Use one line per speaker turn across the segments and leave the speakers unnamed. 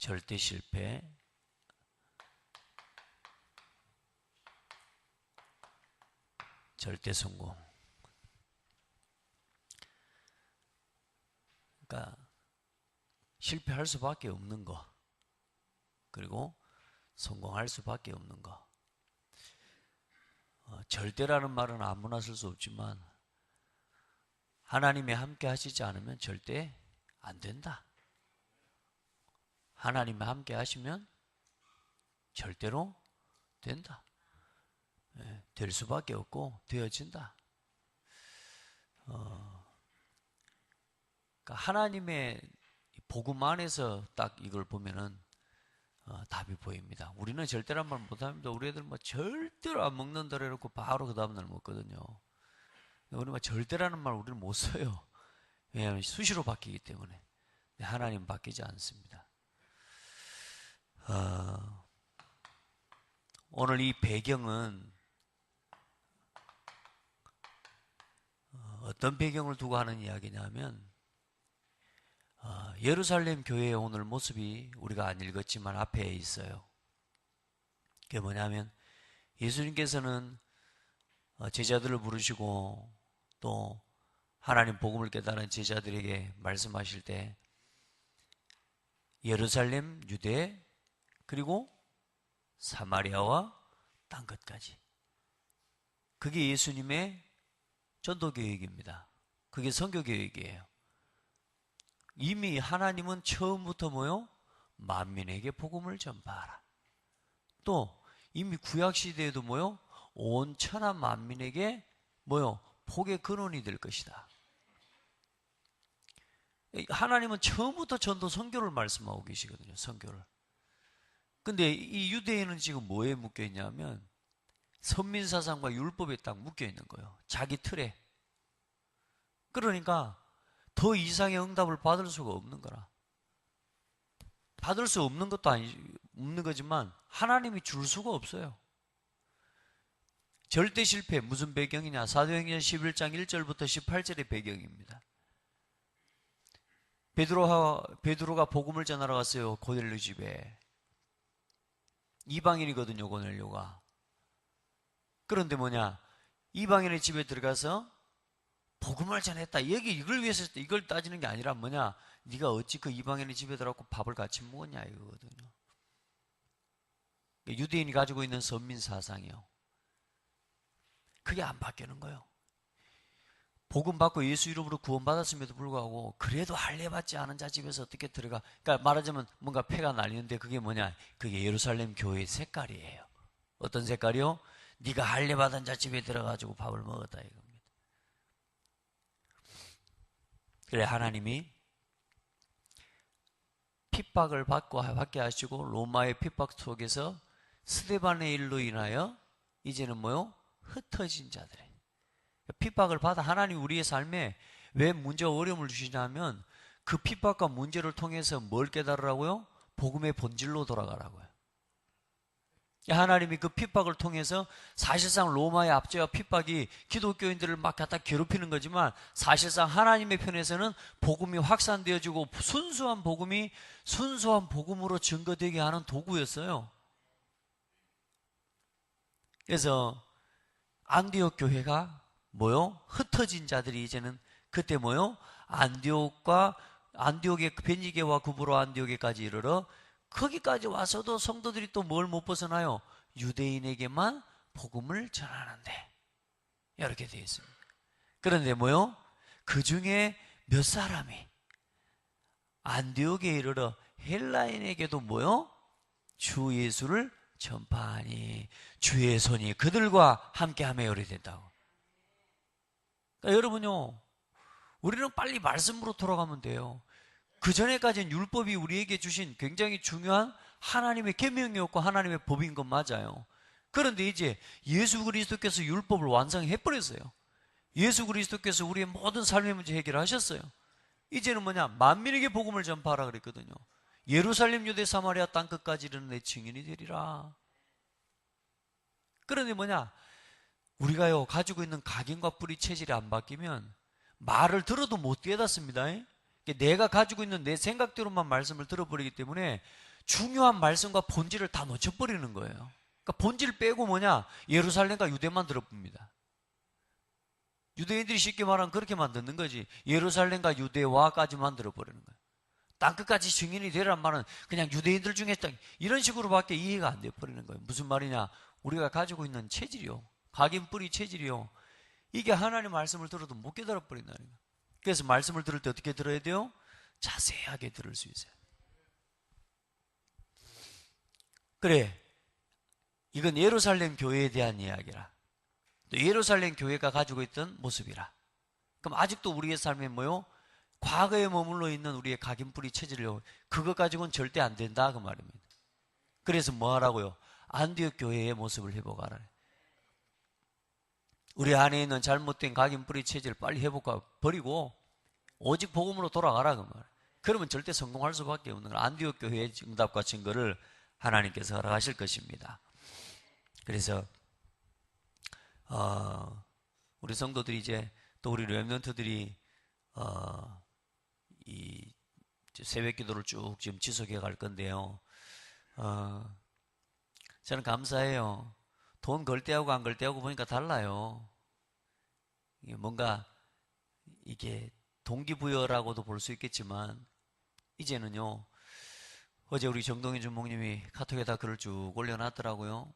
절대 실패, 절대 성공. 그러니까 실패할 수밖에 없는 거, 그리고 성공할 수밖에 없는 거. 절대라는 말은 아무나 쓸 수 없지만 하나님이 함께 하시지 않으면 절대 안 된다. 하나님이 함께 하시면 절대로 된다. 될 수밖에 없고 되어진다. 그러니까 하나님의 복음 안에서 딱 이걸 보면은 답이 보입니다. 우리는 절대란 말 못합니다. 우리 애들 뭐 절대로 안 먹는다 해놓고 바로 그 다음날 먹거든요. 우리 뭐 절대라는 말 우리는 못 써요. 왜냐하면 수시로 바뀌기 때문에. 하나님 바뀌지 않습니다. 오늘 이 배경은 어떤 배경을 두고 하는 이야기냐면 예루살렘 교회의 오늘 모습이 우리가 안 읽었지만 앞에 있어요. 그게 뭐냐면 예수님께서는 제자들을 부르시고 또 하나님 복음을 깨달은 제자들에게 말씀하실 때 예루살렘, 유대, 그리고 사마리아와 땅끝까지. 그게 예수님의 전도계획입니다. 그게 선교계획이에요. 이미 하나님은 처음부터 뭐요? 만민에게 복음을 전파하라. 또 이미 구약시대에도 뭐요? 온 천하 만민에게 뭐요? 복의 근원이 될 것이다. 하나님은 처음부터 전도 선교를 말씀하고 계시거든요. 선교를. 근데 이 유대인은 지금 뭐에 묶여 있냐면 선민사상과 율법에 딱 묶여 있는 거예요. 자기 틀에. 그러니까 더 이상의 응답을 받을 수가 없는 거라. 받을 수 없는 것도 없는 거지만 하나님이 줄 수가 없어요. 절대 실패 무슨 배경이냐? 사도행전 11장 1절부터 18절의 배경입니다. 베드로가 복음을 전하러 갔어요. 고넬료 집에. 이방인이거든요, 고넬료가. 그런데 뭐냐? 이방인의 집에 들어가서 복음을 전했다. 이걸 위해서 이걸 따지는 게 아니라 뭐냐? 네가 어찌 그 이방인의 집에 들어가고 밥을 같이 먹었냐 이거거든요. 유대인이 가지고 있는 선민 사상이요. 그게 안 바뀌는 거예요. 복음 받고 예수 이름으로 구원받았음에도 불구하고 그래도 할례받지 않은 자 집에서 어떻게 들어가? 그러니까 말하자면 뭔가 폐가 날리는데 그게 뭐냐? 그게 예루살렘 교회의 색깔이에요. 어떤 색깔이요? 네가 할례받은 자 집에 들어가지고 밥을 먹었다 이겁니다. 그래 하나님이 핍박을 받게 하시고 로마의 핍박 속에서 스데반의 일로 인하여 이제는 뭐요? 흩어진 자들의 핍박을 받아 하나님 우리의 삶에 왜 문제와 어려움을 주시냐면 그 핍박과 문제를 통해서 뭘 깨달으라고요? 복음의 본질로 돌아가라고요. 하나님이 그 핍박을 통해서 사실상 로마의 압제와 핍박이 기독교인들을 막 갖다 괴롭히는 거지만 사실상 하나님의 편에서는 복음이 확산되어지고 순수한 복음이 순수한 복음으로 증거되게 하는 도구였어요. 그래서 안디옥 교회가 뭐요? 흩어진 자들이 이제는 그때 뭐요? 안디옥의 베니게와 구브로 안디옥에까지 이르러 거기까지 와서도 성도들이 또 뭘 못 벗어나요? 유대인에게만 복음을 전하는데 이렇게 되어 있습니다. 그런데 뭐요? 그 중에 몇 사람이 안디옥에 이르러 헬라인에게도 뭐요? 주 예수를 전파하니 주의 손이 그들과 함께하며 요리된다고. 그러니까 여러분요, 우리는 빨리 말씀으로 돌아가면 돼요. 그 전에까지는 율법이 우리에게 주신 굉장히 중요한 하나님의 계명이었고 하나님의 법인 건 맞아요. 그런데 이제 예수 그리스도께서 율법을 완성해버렸어요. 예수 그리스도께서 우리의 모든 삶의 문제 해결하셨어요. 이제는 뭐냐? 만민에게 복음을 전파하라 그랬거든요. 예루살렘, 유대, 사마리아 땅끝까지 이르는 내 증인이 되리라. 그런데 뭐냐? 우리가요 가지고 있는 각인과 뿌리 체질이 안 바뀌면 말을 들어도 못 깨닫습니다. 내가 가지고 있는 내 생각대로만 말씀을 들어버리기 때문에 중요한 말씀과 본질을 다 놓쳐버리는 거예요. 그러니까 본질 빼고 뭐냐? 예루살렘과 유대만 들어봅니다. 유대인들이 쉽게 말하면 그렇게만 듣는 거지. 예루살렘과 유대와까지만 들어버리는 거예요. 땅끝까지 증인이 되란 말은 그냥 유대인들 중에 이런 식으로밖에 이해가 안 돼버리는 거예요. 무슨 말이냐? 우리가 가지고 있는 체질이요. 각인 뿌리 체질이요. 이게 하나님의 말씀을 들어도 못 깨달아버린다는 거예요. 그래서 말씀을 들을 때 어떻게 들어야 돼요? 자세하게 들을 수 있어요. 그래, 이건 예루살렘 교회에 대한 이야기라. 또 예루살렘 교회가 가지고 있던 모습이라. 그럼 아직도 우리의 삶에 뭐요? 과거에 머물러 있는 우리의 각인뿌리 체질을 그것 가지고는 절대 안 된다 그 말입니다. 그래서 뭐 하라고요? 안디옥 교회의 모습을 회복하라. 우리 안에 있는 잘못된 각인뿌리 체질을 빨리 회복하고 버리고 오직 복음으로 돌아가라 그 말. 그러면 절대 성공할 수밖에 없는 걸 안디옥 교회의 응답과 증거를 하나님께서 허락하실 것입니다. 그래서 우리 성도들이 이제 또 우리 렘넌트들이 이 새벽 기도를 쭉 지금 지속해 갈 건데요. 저는 감사해요. 돈 걸 때하고 안 걸 때하고 보니까 달라요. 뭔가 이게 동기부여라고도 볼 수 있겠지만 이제는요. 어제 우리 정동희 주목님이 카톡에다 글을 쭉 올려놨더라고요.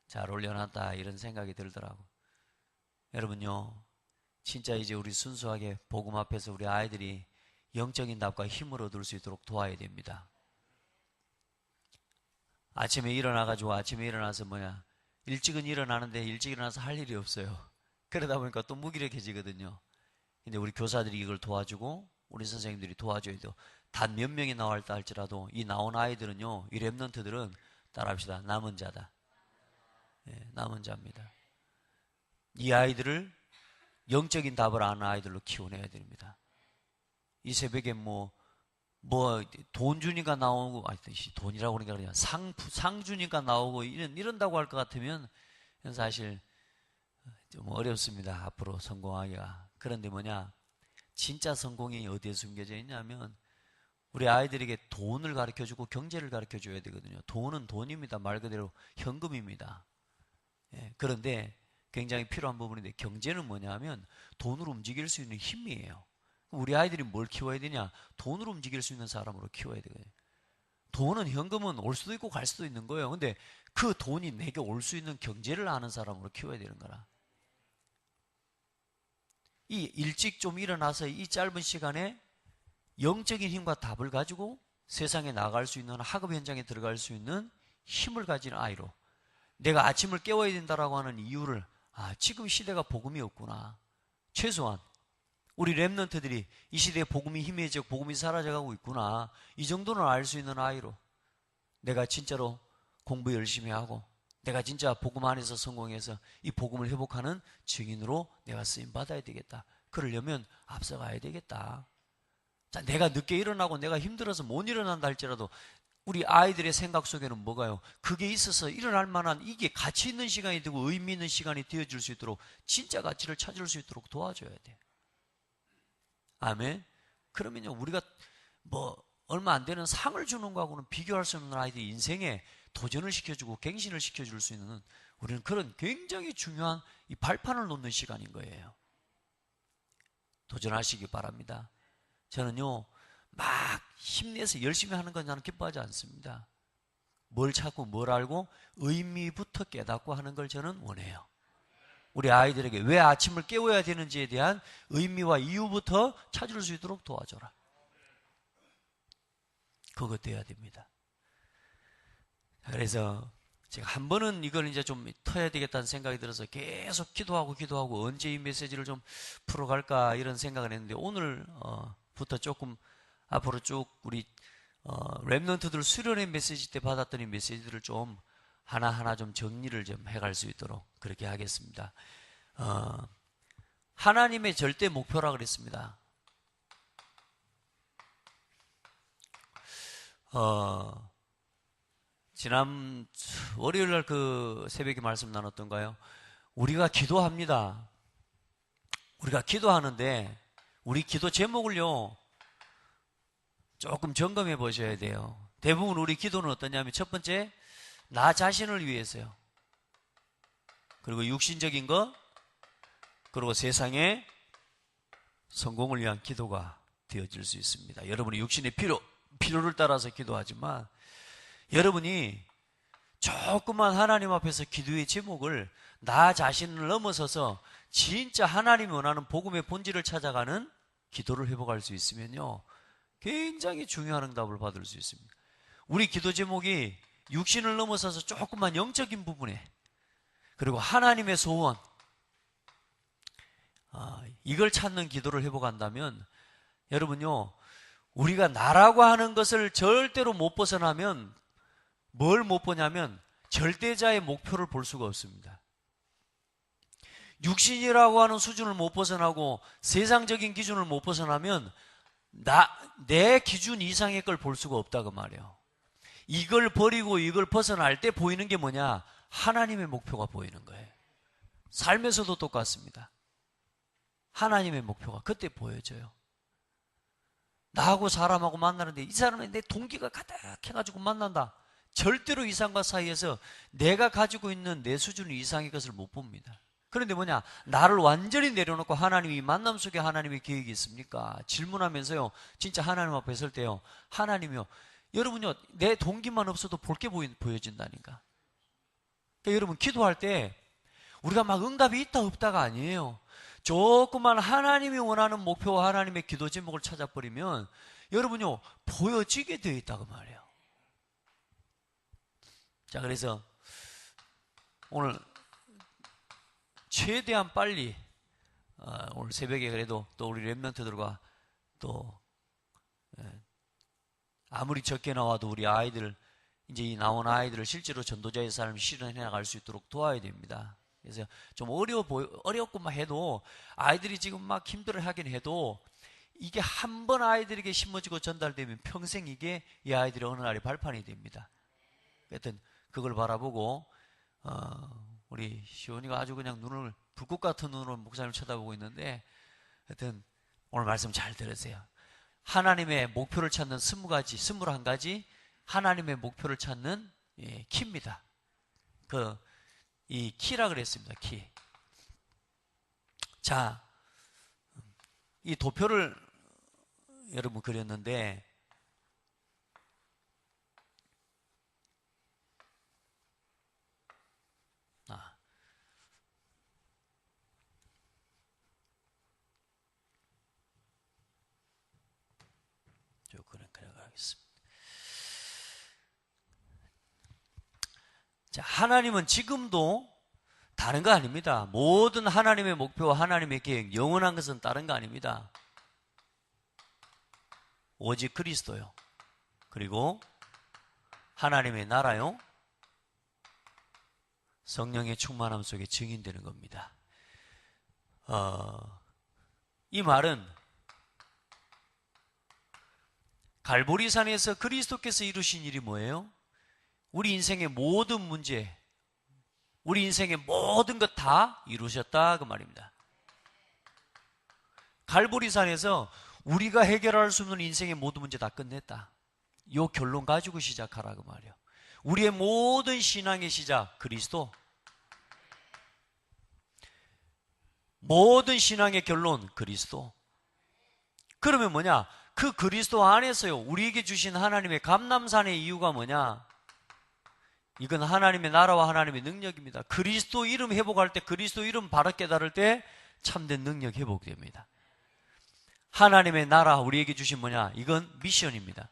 잘 올려놨다 이런 생각이 들더라고. 여러분요. 진짜 이제 우리 순수하게 복음 앞에서 우리 아이들이 영적인 답과 힘을 얻을 수 있도록 도와야 됩니다. 아침에 일어나서 일찍은 일어나는데 일찍 일어나서 할 일이 없어요. 그러다 보니까 또 무기력해지거든요. 근데 우리 교사들이 이걸 도와주고 우리 선생님들이 도와줘야 돼요. 단 몇 명이 나왔다 할지라도 이 나온 아이들은요, 이 렘넌트들은 따라합시다. 남은 자다. 남은 자입니다. 이 아이들을 영적인 답을 아는 아이들로 키워내야 됩니다. 이 새벽에 돈 주니까 나오고, 돈이라고 그러니까 그냥 상 주니까 나오고 이런다고 할 것 같으면 사실 좀 어렵습니다. 앞으로 성공하기가. 그런데 진짜 성공이 어디에 숨겨져 있냐면 우리 아이들에게 돈을 가르쳐주고 경제를 가르쳐줘야 되거든요. 돈은 돈입니다. 말 그대로 현금입니다. 그런데 굉장히 필요한 부분인데 경제는 뭐냐면 돈으로 움직일 수 있는 힘이에요. 우리 아이들이 뭘 키워야 되냐? 돈으로 움직일 수 있는 사람으로 키워야 되거든요. 돈은 현금은 올 수도 있고 갈 수도 있는 거예요. 근데 그 돈이 내게 올 수 있는 경제를 아는 사람으로 키워야 되는 거라. 이 일찍 좀 일어나서 이 짧은 시간에 영적인 힘과 답을 가지고 세상에 나갈 수 있는 학업 현장에 들어갈 수 있는 힘을 가진 아이로 내가 아침을 깨워야 된다라고 하는 이유를 지금 시대가 복음이 없구나. 최소한 우리 렘넌트들이 이 시대에 복음이 희미해져 복음이 사라져가고 있구나. 이 정도는 알 수 있는 아이로 내가 진짜로 공부 열심히 하고 내가 진짜 복음 안에서 성공해서 이 복음을 회복하는 증인으로 내가 쓰임받아야 되겠다. 그러려면 앞서가야 되겠다. 자, 내가 늦게 일어나고 내가 힘들어서 못 일어난다 할지라도 우리 아이들의 생각 속에는 뭐가요? 그게 있어서 일어날 만한 이게 가치 있는 시간이 되고 의미 있는 시간이 되어줄 수 있도록 진짜 가치를 찾을 수 있도록 도와줘야 돼. 아멘. 그러면요 우리가 얼마 안 되는 상을 주는 거하고는 비교할 수 없는 아이들 인생에 도전을 시켜주고 갱신을 시켜줄 수 있는 우리는 그런 굉장히 중요한 이 발판을 놓는 시간인 거예요. 도전하시기 바랍니다. 저는요 막 힘내서 열심히 하는 건 나는 기뻐하지 않습니다. 뭘 찾고 뭘 알고 의미부터 깨닫고 하는 걸 저는 원해요. 우리 아이들에게 왜 아침을 깨워야 되는지에 대한 의미와 이유부터 찾을 수 있도록 도와줘라. 그거 돼야 됩니다. 그래서 제가 한 번은 이걸 이제 좀 터야 되겠다는 생각이 들어서 계속 기도하고 언제 이 메시지를 좀 풀어갈까 이런 생각을 했는데 오늘부터 조금 앞으로 쭉 우리 렘넌트들 수련회 메시지 때 받았던 이 메시지들을 좀 하나하나 좀 정리를 좀 해갈 수 있도록 그렇게 하겠습니다. 하나님의 절대 목표라 그랬습니다. 지난 월요일 날 그 새벽에 말씀 나눴던가요? 우리가 기도합니다. 우리가 기도하는데 우리 기도 제목을요 조금 점검해 보셔야 돼요. 대부분 우리 기도는 어떠냐면 첫 번째, 나 자신을 위해서요. 그리고 육신적인 것, 그리고 세상의 성공을 위한 기도가 되어질 수 있습니다. 여러분이 육신의 필요를 따라서 기도하지만 여러분이 조금만 하나님 앞에서 기도의 제목을 나 자신을 넘어서서 진짜 하나님이 원하는 복음의 본질을 찾아가는 기도를 회복할 수 있으면요, 굉장히 중요한 응답을 받을 수 있습니다. 우리 기도 제목이 육신을 넘어서서 조금만 영적인 부분에, 그리고 하나님의 소원, 이걸 찾는 기도를 회복한다면 여러분요, 우리가 나라고 하는 것을 절대로 못 벗어나면 뭘 못 보냐면 절대자의 목표를 볼 수가 없습니다. 육신이라고 하는 수준을 못 벗어나고 세상적인 기준을 못 벗어나면 내 기준 이상의 걸 볼 수가 없다고 말이에요. 이걸 버리고 이걸 벗어날 때 보이는 게 뭐냐? 하나님의 목표가 보이는 거예요. 삶에서도 똑같습니다. 하나님의 목표가 그때 보여져요. 나하고 사람하고 만나는데 이 사람은 내 동기가 가득해가지고 만난다. 절대로 이 사람과 사이에서 내가 가지고 있는 내 수준 이상의 것을 못 봅니다. 그런데 뭐냐? 나를 완전히 내려놓고 하나님이 만남 속에 하나님의 계획이 있습니까? 질문하면서요, 진짜 하나님 앞에 설 때요, 하나님이요, 여러분요, 내 동기만 없어도 볼 게 보여진다니까. 그러니까 여러분, 기도할 때 우리가 막 응답이 있다 없다가 아니에요. 조금만 하나님이 원하는 목표와 하나님의 기도 제목을 찾아버리면 여러분요, 보여지게 되어 있다고 말이에요. 자, 그래서 오늘 최대한 빨리 오늘 새벽에 그래도 또 우리 랩런트들과 또 아무리 적게 나와도 우리 아이들, 이제 이 나온 아이들을 실제로 전도자의 삶을 실현해 나갈 수 있도록 도와야 됩니다. 그래서 좀 어렵고만 해도 아이들이 지금 막 힘들어 하긴 해도 이게 한 번 아이들에게 심어지고 전달되면 평생 이게 이 아이들의 어느 날에 발판이 됩니다. 하여튼 그걸 바라보고 우리 시온이가 아주 그냥 불꽃 같은 눈으로 목사님을 쳐다보고 있는데, 하여튼 오늘 말씀 잘 들으세요. 하나님의 목표를 찾는 21가지 하나님의 목표를 찾는 키입니다. 이 키라 그랬습니다. 키. 자, 이 도표를 여러분 그렸는데 자, 하나님은 지금도 다른 거 아닙니다. 모든 하나님의 목표와 하나님의 계획, 영원한 것은 다른 거 아닙니다. 오직 그리스도요. 그리고 하나님의 나라요. 성령의 충만함 속에 증인되는 겁니다. 이 말은 갈보리산에서 그리스도께서 이루신 일이 뭐예요? 우리 인생의 모든 문제, 우리 인생의 모든 것 다 이루셨다 그 말입니다. 갈보리산에서 우리가 해결할 수 없는 인생의 모든 문제 다 끝냈다. 이 결론 가지고 시작하라 그 말이에요. 우리의 모든 신앙의 시작 그리스도, 모든 신앙의 결론 그리스도. 그러면 뭐냐? 그 그리스도 안에서요, 우리에게 주신 하나님의 감람산의 이유가 뭐냐? 이건 하나님의 나라와 하나님의 능력입니다. 그리스도 이름 회복할 때, 그리스도 이름 바로 깨달을 때 참된 능력 회복됩니다. 하나님의 나라 우리에게 주신 뭐냐? 이건 미션입니다.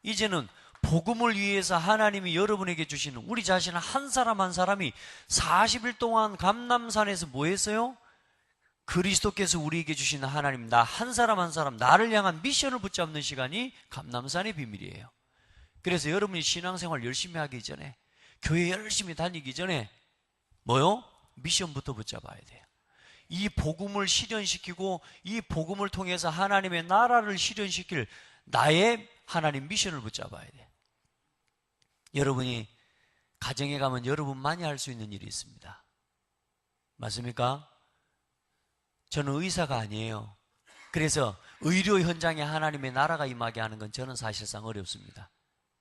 이제는 복음을 위해서 하나님이 여러분에게 주시는 우리 자신 한 사람 한 사람이 40일 동안 감람산에서 뭐 했어요? 그리스도께서 우리에게 주시는 하나님, 나 한 사람 한 사람, 나를 향한 미션을 붙잡는 시간이 감람산의 비밀이에요. 그래서 여러분이 신앙생활 열심히 하기 전에, 교회 열심히 다니기 전에 뭐요? 미션부터 붙잡아야 돼요. 이 복음을 실현시키고 이 복음을 통해서 하나님의 나라를 실현시킬 나의 하나님 미션을 붙잡아야 돼요. 여러분이 가정에 가면 여러분만이 할 수 있는 일이 있습니다. 맞습니까? 저는 의사가 아니에요. 그래서 의료 현장에 하나님의 나라가 임하게 하는 건 저는 사실상 어렵습니다.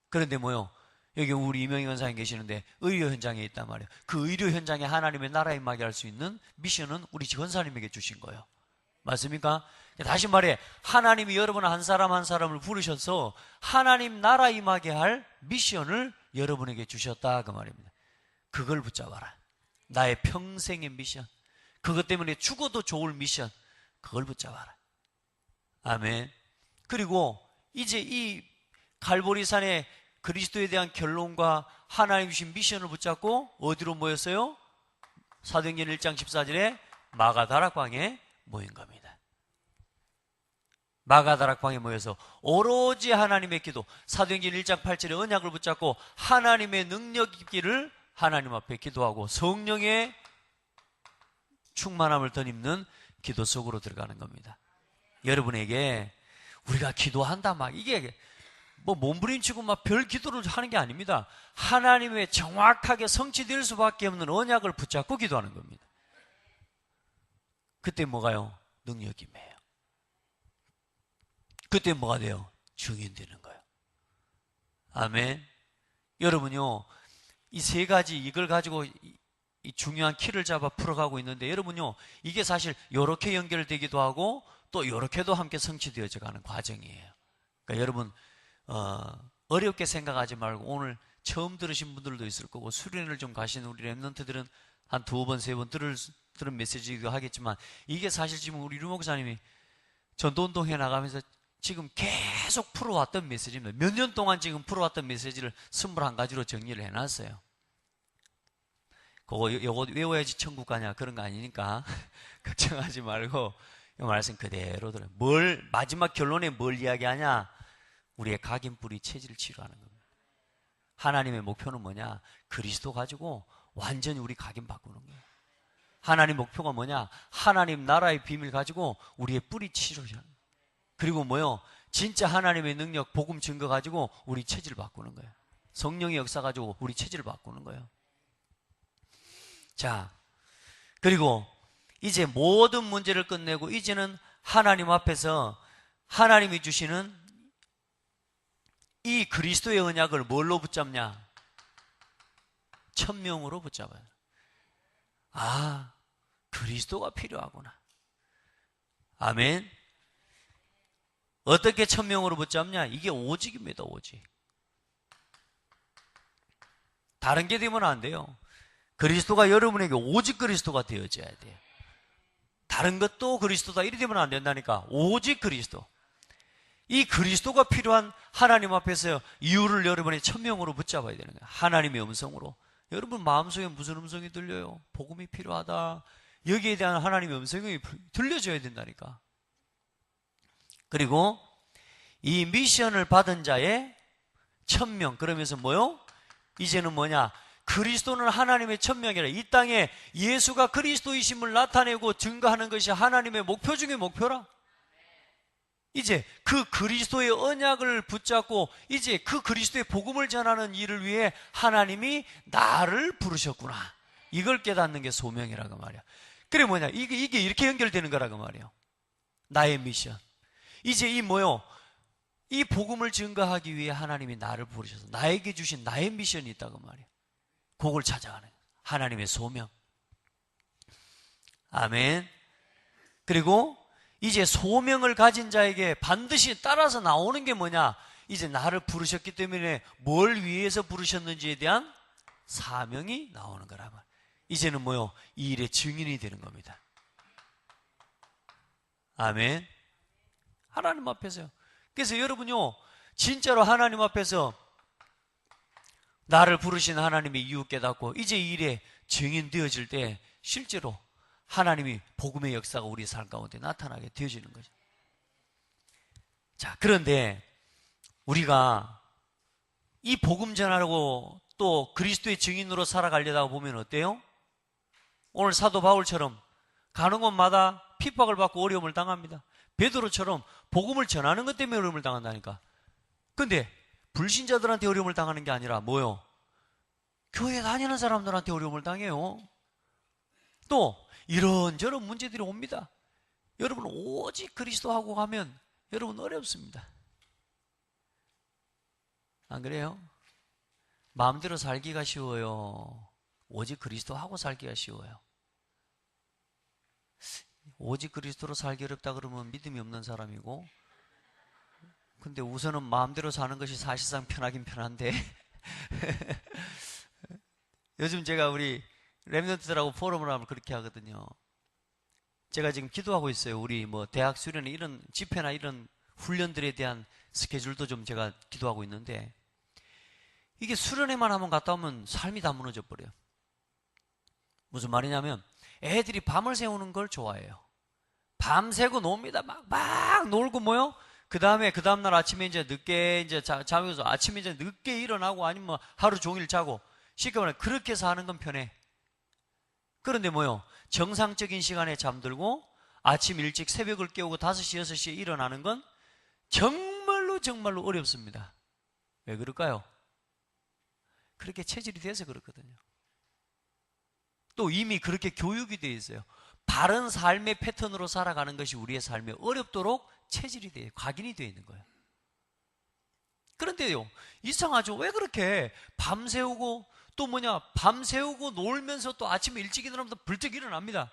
그런데 뭐요? 여기 우리 이명희 원사님 계시는데 의료 현장에 있단 말이에요. 그 의료 현장에 하나님의 나라 임하게 할 수 있는 미션은 우리 권사님에게 주신 거예요. 맞습니까? 다시 말해, 하나님이 여러분 한 사람 한 사람을 부르셔서 하나님 나라 임하게 할 미션을 여러분에게 주셨다 그 말입니다. 그걸 붙잡아라. 나의 평생의 미션, 그것 때문에 죽어도 좋을 미션, 그걸 붙잡아라. 아멘. 그리고 이제 이 갈보리산의 그리스도에 대한 결론과 하나님 주신 미션을 붙잡고 어디로 모였어요? 사도행전 1장 14절에 마가다락방에 모인 겁니다. 마가다락방에 모여서 오로지 하나님의 기도, 사도행전 1장 8절에 언약을 붙잡고 하나님의 능력 있기를 하나님 앞에 기도하고 성령의 충만함을 덧입는 기도 속으로 들어가는 겁니다. 여러분에게 우리가 기도한다 막 이게 뭐 몸부림치고 막 별 기도를 하는 게 아닙니다. 하나님의 정확하게 성취될 수밖에 없는 언약을 붙잡고 기도하는 겁니다. 그때 뭐가요? 능력이 임해요. 그때 뭐가 돼요? 증인되는 거예요. 아멘. 여러분요, 이 세 가지 이걸 가지고 이 중요한 키를 잡아 풀어가고 있는데, 여러분요, 이게 사실 요렇게 연결되기도 하고 또 요렇게도 함께 성취되어져 가는 과정이에요. 그러니까 여러분 어렵게 생각하지 말고, 오늘 처음 들으신 분들도 있을 거고 수련을 좀 가신 우리 랩런트들은 한 2번, 3번 들은 메시지이기도 하겠지만, 이게 사실 지금 우리 류 목사님이 전도운동 해나가면서 지금 계속 풀어왔던 메시지입니다. 몇 년 동안 지금 풀어왔던 메시지를 21가지로 정리를 해놨어요. 요거 외워야지 천국 가냐 그런 거 아니니까 걱정하지 말고 이 말씀 그대로 들어요. 마지막 결론에 뭘 이야기하냐? 우리의 각인뿌리 체질을 치료하는 겁니다. 하나님의 목표는 뭐냐? 그리스도 가지고 완전히 우리 각인 바꾸는 거예요. 하나님 목표가 뭐냐? 하나님 나라의 비밀 가지고 우리의 뿌리 치료하는 거예요. 그리고 뭐요? 진짜 하나님의 능력, 복음 증거 가지고 우리 체질을 바꾸는 거예요. 성령의 역사 가지고 우리 체질을 바꾸는 거예요. 자, 그리고 이제 모든 문제를 끝내고 이제는 하나님 앞에서 하나님이 주시는 이 그리스도의 언약을 뭘로 붙잡냐? 천명으로 붙잡아요. 아, 그리스도가 필요하구나. 아멘. 어떻게 천명으로 붙잡냐? 이게 오직입니다. 오직. 다른 게 되면 안 돼요. 그리스도가 여러분에게 오직 그리스도가 되어져야 돼요. 다른 것도 그리스도다 이리 되면 안 된다니까. 오직 그리스도. 이 그리스도가 필요한 하나님 앞에서 이유를 여러분의 천명으로 붙잡아야 되는 거예요. 하나님의 음성으로. 여러분 마음속에 무슨 음성이 들려요? 복음이 필요하다. 여기에 대한 하나님의 음성이 들려줘야 된다니까. 그리고 이 미션을 받은 자의 천명, 그러면서 뭐요? 이제는 뭐냐? 그리스도는 하나님의 천명이라. 이 땅에 예수가 그리스도이심을 나타내고 증거하는 것이 하나님의 목표 중의 목표라. 이제 그 그리스도의 언약을 붙잡고 이제 그 그리스도의 복음을 전하는 일을 위해 하나님이 나를 부르셨구나. 이걸 깨닫는 게 소명이라고 말이야. 그래 뭐냐? 이게 이렇게 연결되는 거라고 말이에요. 나의 미션. 이제 이 뭐요? 이 복음을 증거하기 위해 하나님이 나를 부르셔서 나에게 주신 나의 미션이 있다고 말이에요. 그걸 찾아가는 거예요. 하나님의 소명. 아멘. 그리고 이제 소명을 가진 자에게 반드시 따라서 나오는 게 뭐냐? 이제 나를 부르셨기 때문에 뭘 위해서 부르셨는지에 대한 사명이 나오는 거라 말. 이제는 뭐요? 이 일의 증인이 되는 겁니다. 아멘. 하나님 앞에서요. 그래서 여러분요, 진짜로 하나님 앞에서 나를 부르신 하나님의 이유 깨닫고 이제 이 일에 증인 되어질 때 실제로 하나님이 복음의 역사가 우리 삶 가운데 나타나게 되어지는 거죠. 자, 그런데 우리가 이 복음 전하려고 또 그리스도의 증인으로 살아가려다 보면 어때요? 오늘 사도 바울처럼 가는 곳마다 핍박을 받고 어려움을 당합니다. 베드로처럼 복음을 전하는 것 때문에 어려움을 당한다니까. 근데 불신자들한테 어려움을 당하는 게 아니라 뭐요? 교회 다니는 사람들한테 어려움을 당해요. 또 이런저런 문제들이 옵니다. 여러분 오직 그리스도하고 가면 여러분 어렵습니다. 안 그래요? 마음대로 살기가 쉬워요? 오직 그리스도하고 살기가 쉬워요? 오직 그리스도로 살기 어렵다 그러면 믿음이 없는 사람이고, 근데 우선은 마음대로 사는 것이 사실상 편하긴 편한데 요즘 제가 우리 렘넌트들하고 포럼을 하면 그렇게 하거든요. 제가 지금 기도하고 있어요. 우리 뭐 대학 수련회 이런 집회나 이런 훈련들에 대한 스케줄도 좀 제가 기도하고 있는데, 이게 수련회만 하면 갔다 오면 삶이 다 무너져 버려요. 무슨 말이냐면 애들이 밤을 새우는 걸 좋아해요. 밤새고 놉니다. 막 놀고 뭐요? 그 다음날 아침에 이제 늦게 이제 자면서 아침에 이제 늦게 일어나고 아니면 뭐 하루 종일 자고, 쉽게 말하면 그렇게 사는 건 편해. 그런데 뭐요? 정상적인 시간에 잠들고 아침 일찍 새벽을 깨우고 5시, 6시에 일어나는 건 정말로 어렵습니다. 왜 그럴까요? 그렇게 체질이 돼서 그렇거든요. 또 이미 그렇게 교육이 되어 있어요. 바른 삶의 패턴으로 살아가는 것이 우리의 삶에 어렵도록 체질이 되어, 각인이 되어 있는 거예요. 그런데요, 이상하죠? 왜 그렇게 밤새우고 또 밤새우고 놀면서 또 아침에 일찍 일어나면 불떡 일어납니다.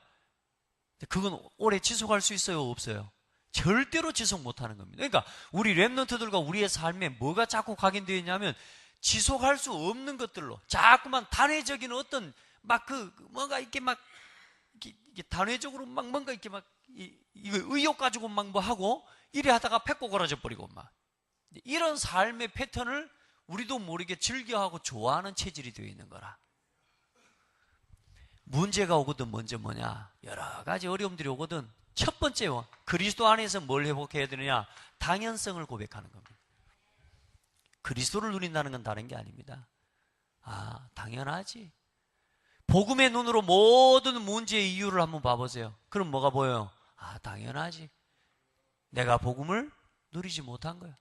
그건 오래 지속할 수 있어요, 없어요? 절대로 지속 못하는 겁니다. 그러니까 우리 렘넌트들과 우리의 삶에 뭐가 자꾸 각인되어 있냐면, 지속할 수 없는 것들로 자꾸만 단회적인 어떤 뭔가 이렇게 이게 단회적으로 뭔가 이렇게 이거 의욕 가지고 뭐 하고 이래 하다가 패꼬그라져 버리고 이런 삶의 패턴을 우리도 모르게 즐겨하고 좋아하는 체질이 되어 있는 거라. 문제가 오거든 먼저 뭐냐? 여러 가지 어려움들이 오거든. 첫 번째, 그리스도 안에서 뭘 회복해야 되느냐? 당연성을 고백하는 겁니다. 그리스도를 누린다는 건 다른 게 아닙니다. 당연하지. 복음의 눈으로 모든 문제의 이유를 한번 봐보세요. 그럼 뭐가 보여요? 당연하지. 내가 복음을 누리지 못한 거야.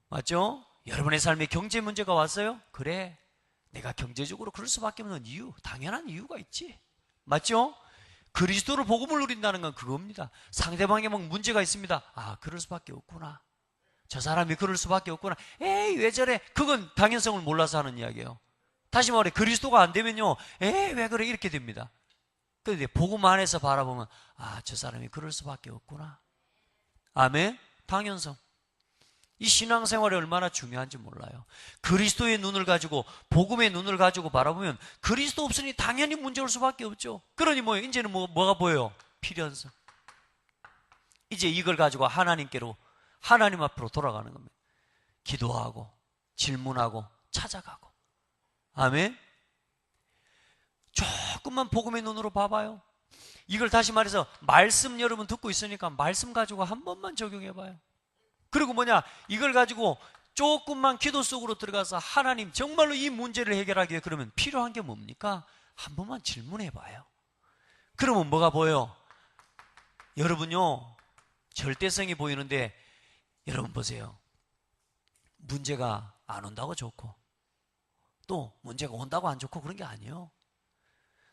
맞죠? 여러분의 삶에 경제 문제가 왔어요? 그래, 내가 경제적으로 그럴 수밖에 없는 이유, 당연한 이유가 있지. 맞죠? 그리스도로 복음을 누린다는 건 그겁니다. 상대방에 문제가 있습니다. 그럴 수밖에 없구나. 저 사람이 그럴 수밖에 없구나. 에이, 왜 저래? 그건 당연성을 몰라서 하는 이야기예요. 다시 말해, 그리스도가 안 되면요, 에이, 왜 그래? 이렇게 됩니다. 그런데 복음 안에서 바라보면 저 사람이 그럴 수밖에 없구나. 아멘? 당연성. 이 신앙생활이 얼마나 중요한지 몰라요. 그리스도의 눈을 가지고, 복음의 눈을 가지고 바라보면 그리스도 없으니 당연히 문제 올 수밖에 없죠. 그러니 이제는 뭐가 보여요? 필연성. 이제 이걸 가지고 하나님 앞으로 돌아가는 겁니다. 기도하고 질문하고 찾아가고. 아멘. 조금만 복음의 눈으로 봐봐요. 이걸 다시 말해서 말씀 여러분 듣고 있으니까 말씀 가지고 한 번만 적용해봐요. 그리고 이걸 가지고 조금만 기도 속으로 들어가서 하나님 정말로 이 문제를 해결하기 위해 그러면 필요한 게 뭡니까? 한 번만 질문해봐요. 그러면 뭐가 보여요? 여러분요, 절대성이 보이는데, 여러분 보세요. 문제가 안 온다고 좋고, 또 문제가 온다고 안 좋고 그런 게 아니에요.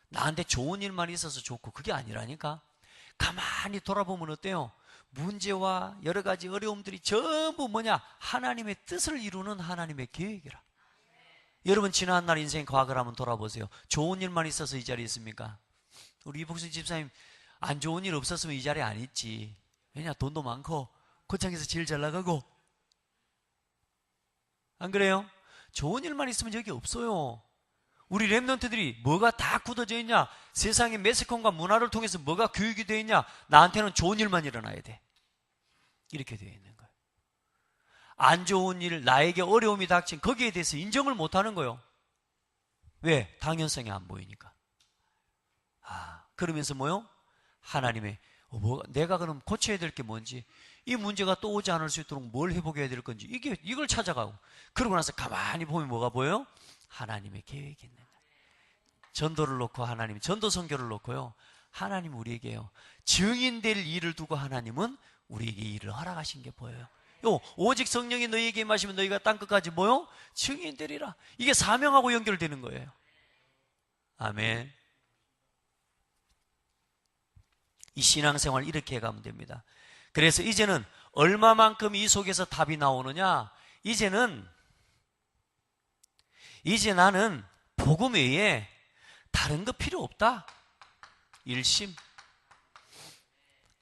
나한테 좋은 일만 있어서 좋고 그게 아니라니까. 가만히 돌아보면 어때요? 문제와 여러 가지 어려움들이 전부 하나님의 뜻을 이루는 하나님의 계획이라. 여러분 지난날 인생 과거를 한번 돌아보세요. 좋은 일만 있어서 이 자리에 있습니까? 우리 이복수 집사님 안 좋은 일 없었으면 이 자리에 안 있지. 왜냐? 돈도 많고 고창에서 제일 잘 나가고. 안 그래요? 좋은 일만 있으면 여기 없어요. 우리 렘넌트들이 뭐가 다 굳어져 있냐? 세상의 매스컴과 문화를 통해서 뭐가 교육이 되어 있냐? 나한테는 좋은 일만 일어나야 돼. 이렇게 되어 있는 거예요. 안 좋은 일, 나에게 어려움이 닥친 거기에 대해서 인정을 못하는 거예요. 왜? 당연성이 안 보이니까. 그러면서 하나님의 내가 그럼 고쳐야 될 게 뭔지, 이 문제가 또 오지 않을 수 있도록 뭘 회복해야 될 건지, 이걸 찾아가고, 그러고 나서 가만히 보면 뭐가 보여요? 하나님의 계획이 있는 거예요. 전도를 놓고 하나님, 전도 선교를 놓고요, 하나님 우리에게요, 증인될 일을 두고 하나님은 우리에게 일을 허락하신 게 보여요. 오직 성령이 너희에게 임하시면 너희가 땅끝까지 증인되리라. 이게 사명하고 연결되는 거예요. 아멘. 이 신앙생활 이렇게 해가면 됩니다. 그래서 이제는 얼마만큼 이 속에서 답이 나오느냐? 이제는 이제 나는 복음 외에 다른 거 필요 없다. 일심,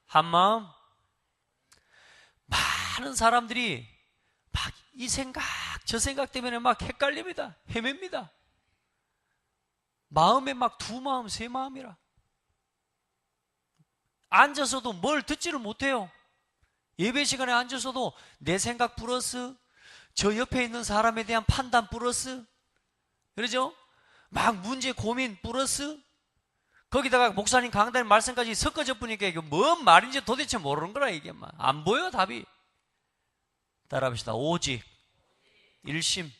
한마음. 많은 사람들이 막 이 생각, 저 생각 때문에 막 헷갈립니다. 헤맵니다. 마음에 막 두 마음, 세 마음이라. 앉아서도 뭘 듣지를 못해요. 예배 시간에 앉아서도 내 생각 플러스 저 옆에 있는 사람에 대한 판단 플러스, 그러죠? 막 문제 고민 플러스 거기다가 목사님 강단의 말씀까지 섞어져 보니까 이게 뭔 말인지 도대체 모르는 거라. 이게 막 안 보여 답이. 따라합시다. 오직 일심,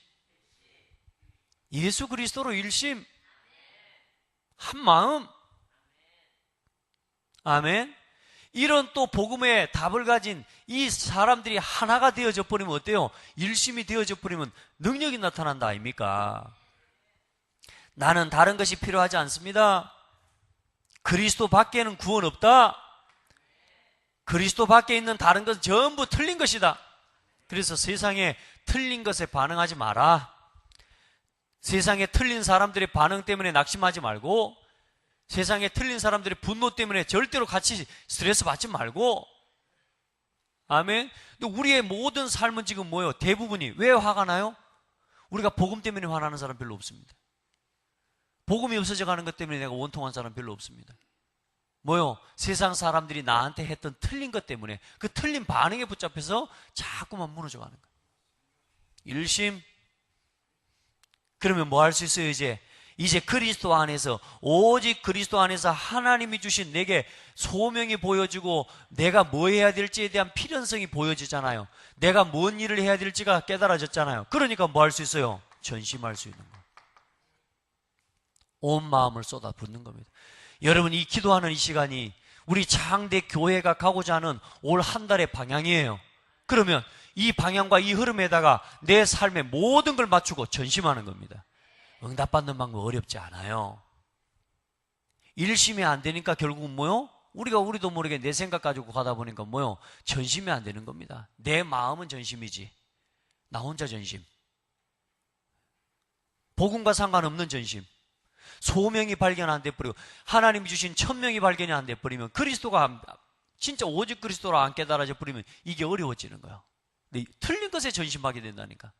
예수 그리스도로 일심, 한 마음. 아멘. 이런 또 복음의 답을 가진 이 사람들이 하나가 되어져 버리면 어때요? 일심이 되어져 버리면 능력이 나타난다 아닙니까? 나는 다른 것이 필요하지 않습니다. 그리스도 밖에는 구원 없다. 그리스도 밖에 있는 다른 것은 전부 틀린 것이다. 그래서 세상에 틀린 것에 반응하지 마라. 세상에 틀린 사람들의 반응 때문에 낙심하지 말고, 세상에 틀린 사람들의 분노 때문에 절대로 같이 스트레스 받지 말고. 아멘. 근데 우리의 모든 삶은 지금 뭐예요? 대부분이 왜 화가 나요? 우리가 복음 때문에 화나는 사람 별로 없습니다. 복음이 없어져 가는 것 때문에 내가 원통한 사람 별로 없습니다. 뭐요? 세상 사람들이 나한테 했던 틀린 것 때문에 그 틀린 반응에 붙잡혀서 자꾸만 무너져 가는 거예요. 일심. 그러면 뭐 할 수 있어요? 이제 그리스도 안에서, 오직 그리스도 안에서 하나님이 주신 내게 소명이 보여지고 내가 뭐 해야 될지에 대한 필연성이 보여지잖아요. 내가 뭔 일을 해야 될지가 깨달아졌잖아요. 그러니까 뭐 할 수 있어요? 전심할 수 있는 거예요. 온 마음을 쏟아붓는 겁니다. 여러분, 이 기도하는 이 시간이 우리 장대 교회가 가고자 하는 올 한 달의 방향이에요. 그러면 이 방향과 이 흐름에다가 내 삶의 모든 걸 맞추고 전심하는 겁니다. 응답받는 방법 어렵지 않아요. 일심이 안 되니까 결국은 뭐요? 우리도 모르게 내 생각 가지고 가다 보니까 뭐요? 전심이 안 되는 겁니다. 내 마음은 전심이지 나 혼자 전심, 복음과 상관없는 전심, 소명이 발견 안 돼버리고 하나님이 주신 천명이 발견이 안 돼버리면, 그리스도가 진짜 오직 그리스도로 안 깨달아져 버리면 이게 어려워지는 거예요. 근데 틀린 것에 전심하게 된다니까.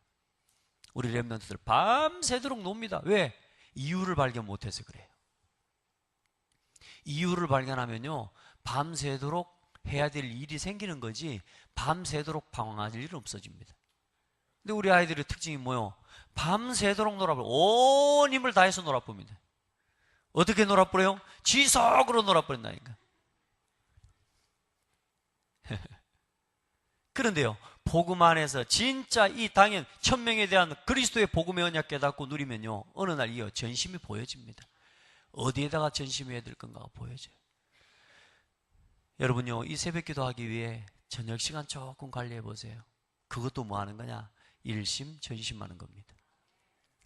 우리 렘넌트들 밤새도록 놉니다. 왜? 이유를 발견 못해서 그래요. 이유를 발견하면요, 밤새도록 해야 될 일이 생기는 거지 밤새도록 방황할 일은 없어집니다. 근데 우리 아이들의 특징이 뭐예요? 밤새도록 놀아버려요. 온 힘을 다해서 놀아봅니다. 어떻게 놀아버려요? 지속으로 놀아버린다니까. 그런데요, 복음 안에서 진짜 이 당연 천명에 대한 그리스도의 복음의 언약 깨닫고 누리면요, 어느 날 이 전심이 보여집니다. 어디에다가 전심해야 될 건가가 보여져요. 여러분요, 이 새벽 기도하기 위해 저녁 시간 조금 관리해 보세요. 그것도 뭐 하는 거냐? 일심 전심하는 겁니다.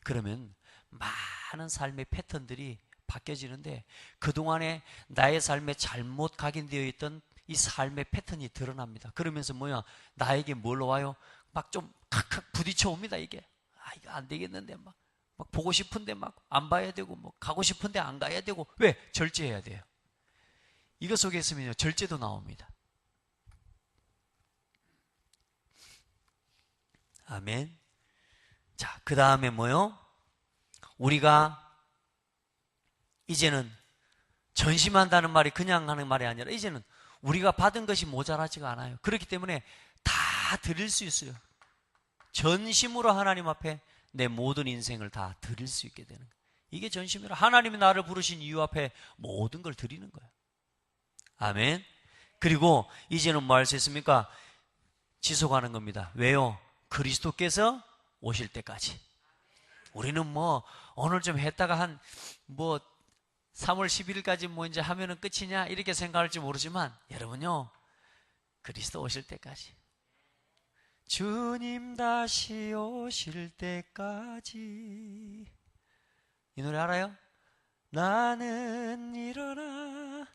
그러면 많은 삶의 패턴들이 바뀌어지는데, 그동안에 나의 삶에 잘못 각인되어 있던 이 삶의 패턴이 드러납니다. 그러면서 뭐야? 나에게 뭘로 와요? 막 좀 칵칵 부딪혀 옵니다. 이게 이거 안 되겠는데 막 보고 싶은데 막 안 봐야 되고, 뭐 가고 싶은데 안 가야 되고. 왜? 절제해야 돼요. 이거 속에 있으면요, 절제도 나옵니다. 아멘. 자, 그 다음에 뭐요? 우리가 이제는 전심한다는 말이 그냥 하는 말이 아니라, 이제는 우리가 받은 것이 모자라지가 않아요. 그렇기 때문에 다 드릴 수 있어요. 전심으로 하나님 앞에 내 모든 인생을 다 드릴 수 있게 되는 거예요. 이게 전심이라. 하나님이 나를 부르신 이유 앞에 모든 걸 드리는 거예요. 아멘. 그리고 이제는 뭐 할 수 있습니까? 지속하는 겁니다. 왜요? 그리스도께서 오실 때까지. 우리는 뭐 오늘 좀 했다가 한 3월 11일까지 뭐 이제 하면은 끝이냐 이렇게 생각할지 모르지만, 여러분요, 그리스도 오실 때까지, 주님 다시 오실 때까지. 이 노래 알아요? 나는 일어나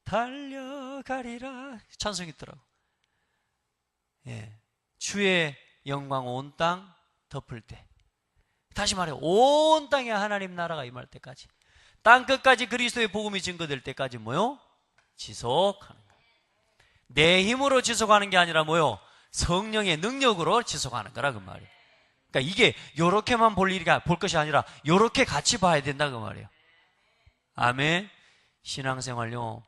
달려가리라. 찬송이 있더라고. 예. 주의 영광 온 땅 덮을 때, 다시 말해, 온 땅에 하나님 나라가 임할 때까지, 땅 끝까지 그리스도의 복음이 증거될 때까지 뭐요? 지속하는 거예요. 내 힘으로 지속하는 게 아니라 뭐요? 성령의 능력으로 지속하는 거라 그 말이에요. 그러니까 이게 요렇게만 볼 것이 아니라 요렇게 같이 봐야 된다 그 말이에요. 아멘. 신앙생활요,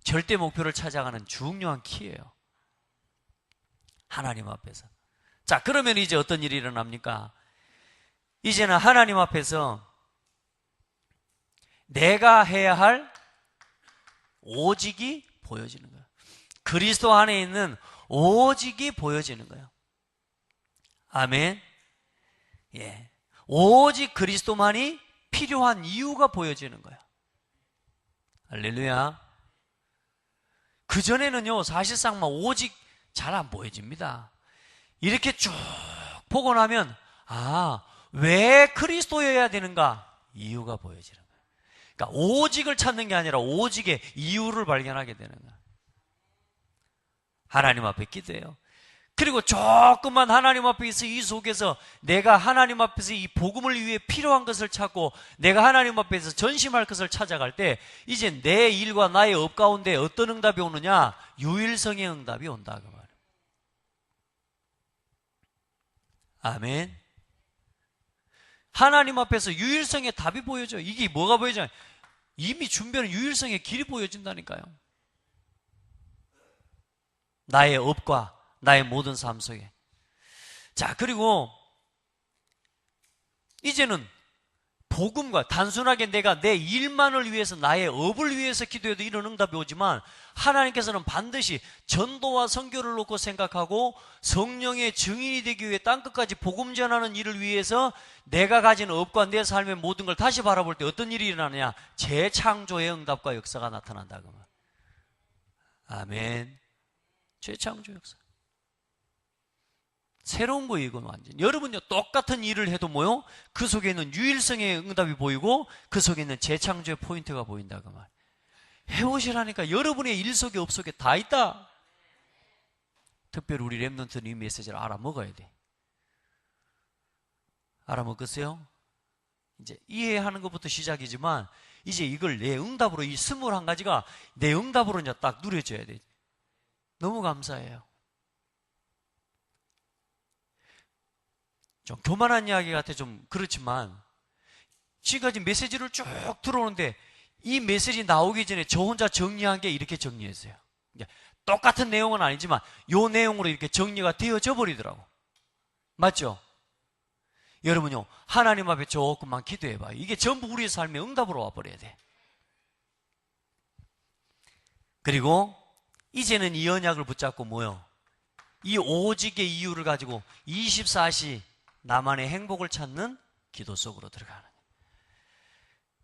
절대 목표를 찾아가는 중요한 키예요. 하나님 앞에서. 자, 그러면 이제 어떤 일이 일어납니까? 이제는 하나님 앞에서 내가 해야 할 오직이 보여지는 거예요. 그리스도 안에 있는 오직이 보여지는 거예요. 아멘. 예. 오직 그리스도만이 필요한 이유가 보여지는 거예요. 할렐루야. 그전에는요, 사실상 막 오직 잘 안 보여집니다. 이렇게 쭉 보고 나면, 아, 왜 그리스도여야 되는가? 이유가 보여지는 거예요. 그러니까 오직을 찾는 게 아니라 오직의 이유를 발견하게 되는 거예요. 하나님 앞에 기도해요. 그리고 조금만 하나님 앞에 있어 이 속에서 내가 하나님 앞에서 이 복음을 위해 필요한 것을 찾고 내가 하나님 앞에서 전심할 것을 찾아갈 때 이제 내 일과 나의 업 가운데 어떤 응답이 오느냐? 유일성의 응답이 온다 그 말이에요. 아멘. 하나님 앞에서 유일성의 답이 보여져요. 이게 뭐가 보여져요? 이미 준비하는 유일성의 길이 보여진다니까요. 나의 업과 나의 모든 삶 속에. 자, 그리고 이제는 복음과 단순하게 내가 내 일만을 위해서 나의 업을 위해서 기도해도 이런 응답이 오지만 하나님께서는 반드시 전도와 선교를 놓고 생각하고 성령의 증인이 되기 위해 땅끝까지 복음 전하는 일을 위해서 내가 가진 업과 내 삶의 모든 걸 다시 바라볼 때 어떤 일이 일어나느냐? 재창조의 응답과 역사가 나타난다. 아멘. 재창조 역사. 새로운 거예요, 이건 완전. 여러분요, 똑같은 일을 해도 뭐요? 그 속에 있는 유일성의 응답이 보이고 그 속에 있는 재창조의 포인트가 보인다 그 말. 해보시라니까. 여러분의 일 속에 업 속에 다 있다. 특별히 우리 랩런트는 이 메시지를 알아먹어야 돼. 알아먹었어요? 이제 이해하는 것부터 시작이지만 이제 이걸 내 응답으로 이 21가지가 내 응답으로 이제 딱 누려져야 돼. 너무 감사해요. 좀 교만한 이야기 같아 좀 그렇지만 지금까지 메시지를 쭉 들어오는데 이 메시지 나오기 전에 저 혼자 정리한 게 이렇게 정리했어요. 똑같은 내용은 아니지만 이 내용으로 이렇게 정리가 되어져 버리더라고. 맞죠? 여러분요, 하나님 앞에 조금만 기도해봐요. 이게 전부 우리의 삶의 응답으로 와버려야 돼. 그리고 이제는 이 언약을 붙잡고 뭐요? 이 오직의 이유를 가지고 24시 나만의 행복을 찾는 기도 속으로 들어가는 거예요.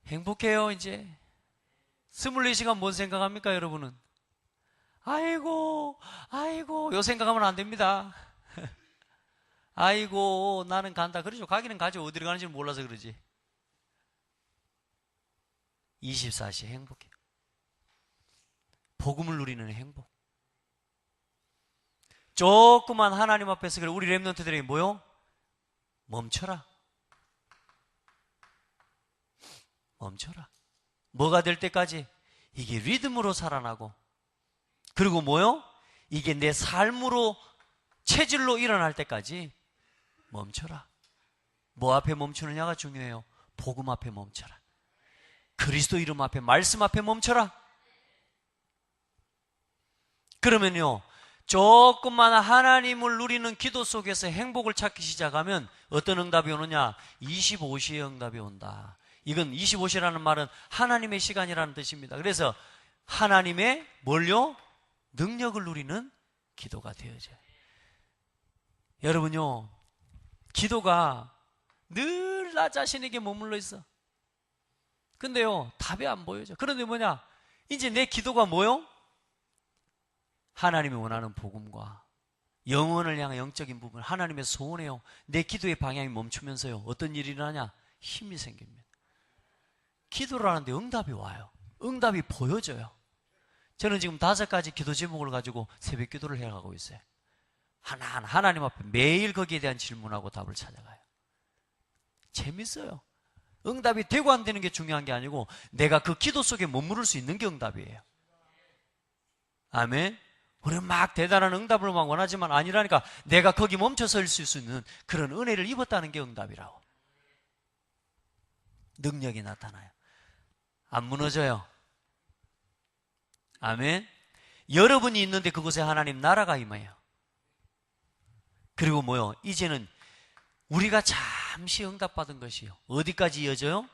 행복해요. 이제 24시간 뭔 생각합니까 여러분은? 아이고 요 생각하면 안 됩니다. 아이고 나는 간다 그러죠. 가기는 가죠. 어디로 가는지 몰라서 그러지. 24시 행복해요. 복음을 누리는 행복. 조그만 하나님 앞에서 그래 우리 랩런트들에게 뭐요? 멈춰라. 멈춰라. 뭐가 될 때까지? 이게 리듬으로 살아나고 그리고 뭐요? 이게 내 삶으로 체질로 일어날 때까지 멈춰라. 뭐 앞에 멈추느냐가 중요해요. 복음 앞에 멈춰라. 그리스도 이름 앞에 말씀 앞에 멈춰라. 그러면요, 조금만 하나님을 누리는 기도 속에서 행복을 찾기 시작하면 어떤 응답이 오느냐? 25시의 응답이 온다. 이건 25시라는 말은 하나님의 시간이라는 뜻입니다. 그래서 하나님의 뭘요? 능력을 누리는 기도가 되어져요. 여러분요, 기도가 늘 나 자신에게 머물러 있어. 근데요, 답이 안 보여져. 그런데 뭐냐? 이제 내 기도가 뭐요? 하나님이 원하는 복음과 영혼을 향한 영적인 부분, 하나님의 소원이에요. 내 기도의 방향이 멈추면서요, 어떤 일이 일어나냐? 힘이 생깁니다. 기도를 하는데 응답이 와요. 응답이 보여져요. 저는 지금 5가지 기도 제목을 가지고 새벽 기도를 해가고 있어요. 하나하나 하나님 앞에 매일 거기에 대한 질문하고 답을 찾아가요. 재밌어요. 응답이 되고 안 되는 게 중요한 게 아니고 내가 그 기도 속에 머무를 수 있는 게 응답이에요. 아멘. 우리는 막 대단한 응답을 막 원하지만 아니라니까 내가 거기 멈춰 설 수 있는 그런 은혜를 입었다는 게 응답이라고. 능력이 나타나요. 안 무너져요. 아멘. 여러분이 있는데 그곳에 하나님 나라가 임해요. 그리고 뭐요? 이제는 우리가 잠시 응답받은 것이요. 어디까지 이어져요?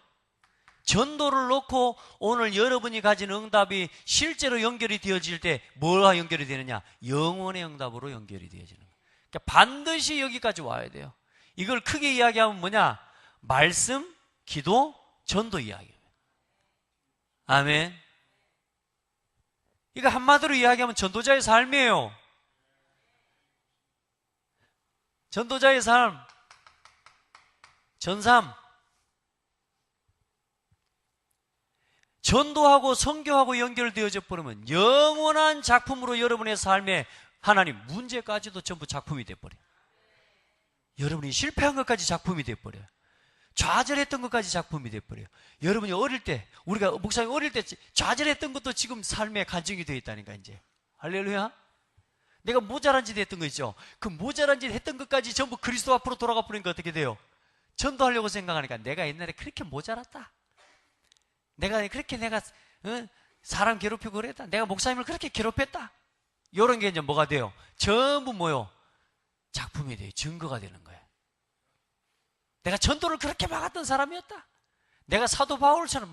전도를 놓고 오늘 여러분이 가진 응답이 실제로 연결이 되어질 때 뭐와 연결이 되느냐? 영원의 응답으로 연결이 되어지는 거예요. 그러니까 반드시 여기까지 와야 돼요. 이걸 크게 이야기하면 뭐냐? 말씀, 기도, 전도 이야기예요. 아멘. 이거 한마디로 이야기하면 전도자의 삶이에요. 전도자의 삶, 전삼. 전도하고 선교하고 연결되어져 버리면 영원한 작품으로 여러분의 삶에 하나님 문제까지도 전부 작품이 돼버려요. 여러분이 실패한 것까지 작품이 돼버려요. 좌절했던 것까지 작품이 돼버려요. 여러분이 어릴 때, 우리가 목사님 어릴 때 좌절했던 것도 지금 삶에 간증이 되어 있다니까 이제. 할렐루야. 내가 모자란 짓 했던 거 있죠. 그 모자란 짓 했던 것까지 전부 그리스도 앞으로 돌아가 버리니까 어떻게 돼요? 전도하려고 생각하니까 내가 옛날에 그렇게 모자랐다. 내가 그렇게 사람 괴롭히고 그랬다. 내가 목사님을 그렇게 괴롭혔다. 이런 게 이제 뭐가 돼요? 전부 뭐요? 작품이 돼요. 증거가 되는 거예요. 내가 전도를 그렇게 막았던 사람이었다. 내가 사도 바울처럼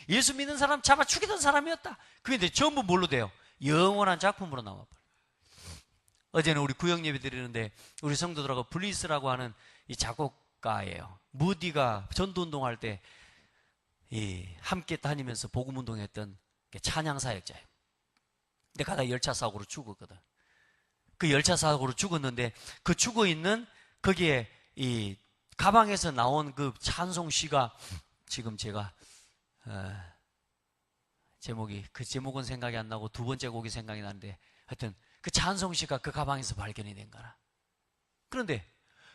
예수 믿는 사람 잡아 죽이던 사람이었다. 그게 이제 전부 뭘로 돼요? 영원한 작품으로 나와버려요. 어제는 우리 구역 예배 드리는데 우리 성도들하고 블리스라고 하는 이 작곡가예요. 무디가 전도운동할 때 함께 다니면서 복음운동했던 찬양사역자예요. 근데 가다 열차 사고로 죽었거든. 그 열차 사고로 죽었는데 그 죽어있는 거기에 이 가방에서 나온 그 찬송시가 지금 제가 제목은 생각이 안 나고 두 번째 곡이 생각이 나는데 하여튼 그 찬송시가 그 가방에서 발견이 된 거라. 그런데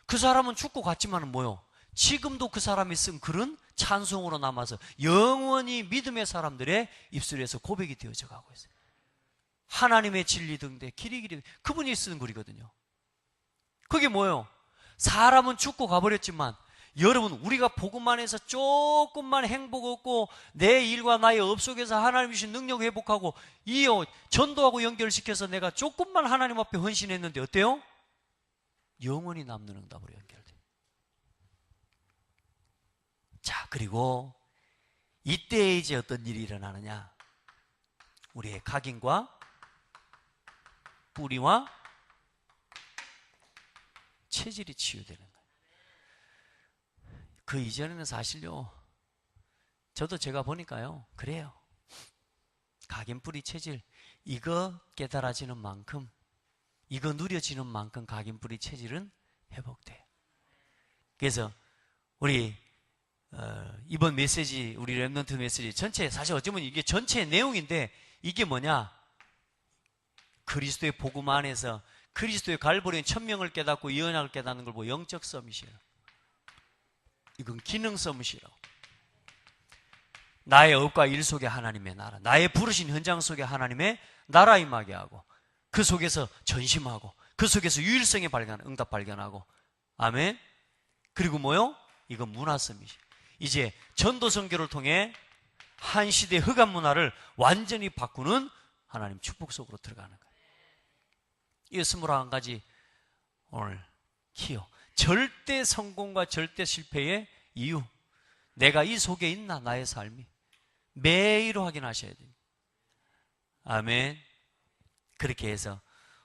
그 사람은 죽고 갔지만은 뭐요? 지금도 그 사람이 쓴 글은 찬송으로 남아서 영원히 믿음의 사람들의 입술에서 고백이 되어져 가고 있어요. 하나님의 진리 등대 길이 그분이 쓴 글이거든요. 그게 뭐예요? 사람은 죽고 가버렸지만 여러분 우리가 복음 안에서 조금만 행복 얻고 내 일과 나의 업 속에서 하나님 주신 능력 회복하고 전도하고 연결시켜서 내가 조금만 하나님 앞에 헌신했는데 어때요? 영원히 남는 응답으로 연결돼요. 자, 그리고 이때 이제 어떤 일이 일어나느냐? 우리의 각인과 뿌리와 체질이 치유되는 거예요. 그 이전에는 사실요, 저도 제가 보니까요, 그래요. 각인, 뿌리, 체질, 이거 깨달아지는 만큼, 이거 누려지는 만큼 각인, 뿌리, 체질은 회복돼요. 그래서 우리 이번 메시지, 우리 렘넌트 메시지 전체, 사실 어쩌면 이게 전체 내용인데 이게 뭐냐? 그리스도의 복음 안에서 그리스도의 갈보리의 천명을 깨닫고 예언학을 깨닫는 걸 보고 영적 서밋이에요. 이건 기능 서밋이라고. 나의 업과 일 속에 하나님의 나라, 나의 부르신 현장 속에 하나님의 나라 임하게 하고 그 속에서 전심하고 그 속에서 유일성의 발견, 응답 발견하고. 아멘. 그리고 뭐요? 이건 문화 서밋이. 이제 전도 선교를 통해 한 시대의 흑암 문화를 완전히 바꾸는 하나님 축복 속으로 들어가는 거예요. 이 21가지 오늘 키요. 절대 성공과 절대 실패의 이유. 내가 이 속에 있나 나의 삶이. 매일 확인하셔야 돼요. 아멘. 그렇게 해서